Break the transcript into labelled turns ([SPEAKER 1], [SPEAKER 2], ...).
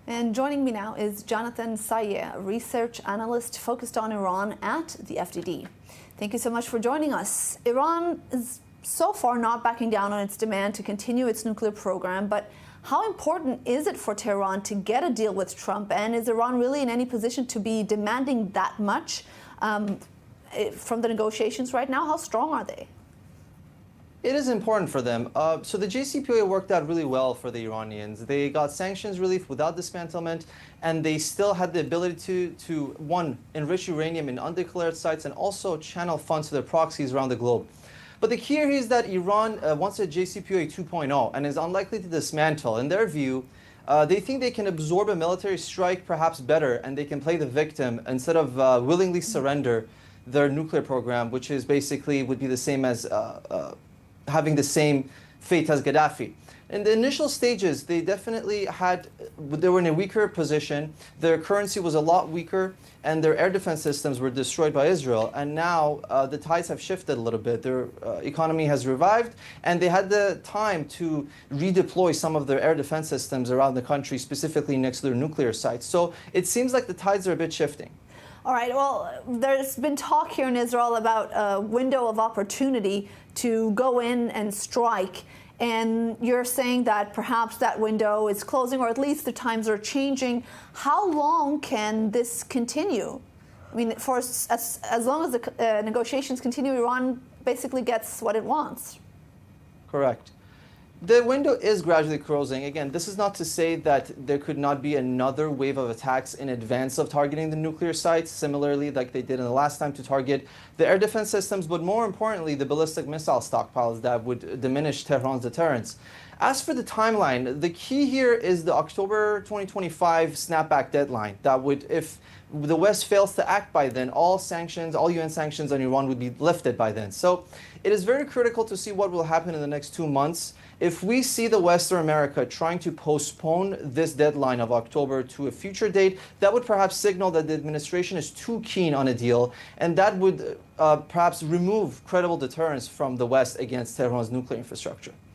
[SPEAKER 1] And joining me now is Janatan Sayeh, a research analyst focused on Iran at the FDD. Thank you so much for joining us. Iran is so far not backing down on its demand to continue its nuclear program, but how important is it for Tehran to get a deal with Trump? And is Iran really in any position to be demanding that much from the negotiations right now? How strong are they?
[SPEAKER 2] It is important for them. So the JCPOA worked out really well for the Iranians. They got sanctions relief without dismantlement, and they still had the ability to one, enrich uranium in undeclared sites and also channel funds to their proxies around the globe. But the key here is that Iran wants a JCPOA 2.0 and is unlikely to dismantle. In their view, they think they can absorb a military strike perhaps better, and they can play the victim instead of willingly surrender their nuclear program, which is basically would be the same as having the same fate as Gaddafi. In the initial stages, they definitely they were in a weaker position. Their currency was a lot weaker, and their air defense systems were destroyed by Israel. And now the tides have shifted a little bit. Their economy has revived, and they had the time to redeploy some of their air defense systems around the country, specifically next to their nuclear sites. So it seems like the tides are a bit shifting.
[SPEAKER 1] All right, well, there's been talk here in Israel about a window of opportunity to go in and strike. And you're saying that perhaps that window is closing, or at least the times are changing. How long can this continue? I mean, for as long as the negotiations continue, Iran basically gets what it wants.
[SPEAKER 2] Correct. The window is gradually closing. Again, this is not to say that there could not be another wave of attacks in advance of targeting the nuclear sites, similarly like they did in the last time to target the air defense systems, but more importantly, the ballistic missile stockpiles that would diminish Tehran's deterrence. As for the timeline, the key here is the October 2025 snapback deadline. That would, if the West fails to act by then, all UN sanctions on Iran would be lifted by then. So it is very critical to see what will happen in the next 2 months. If we see the West or America trying to postpone this deadline of October to a future date, that would perhaps signal that the administration is too keen on a deal, and that would perhaps remove credible deterrence from the West against Tehran's nuclear infrastructure.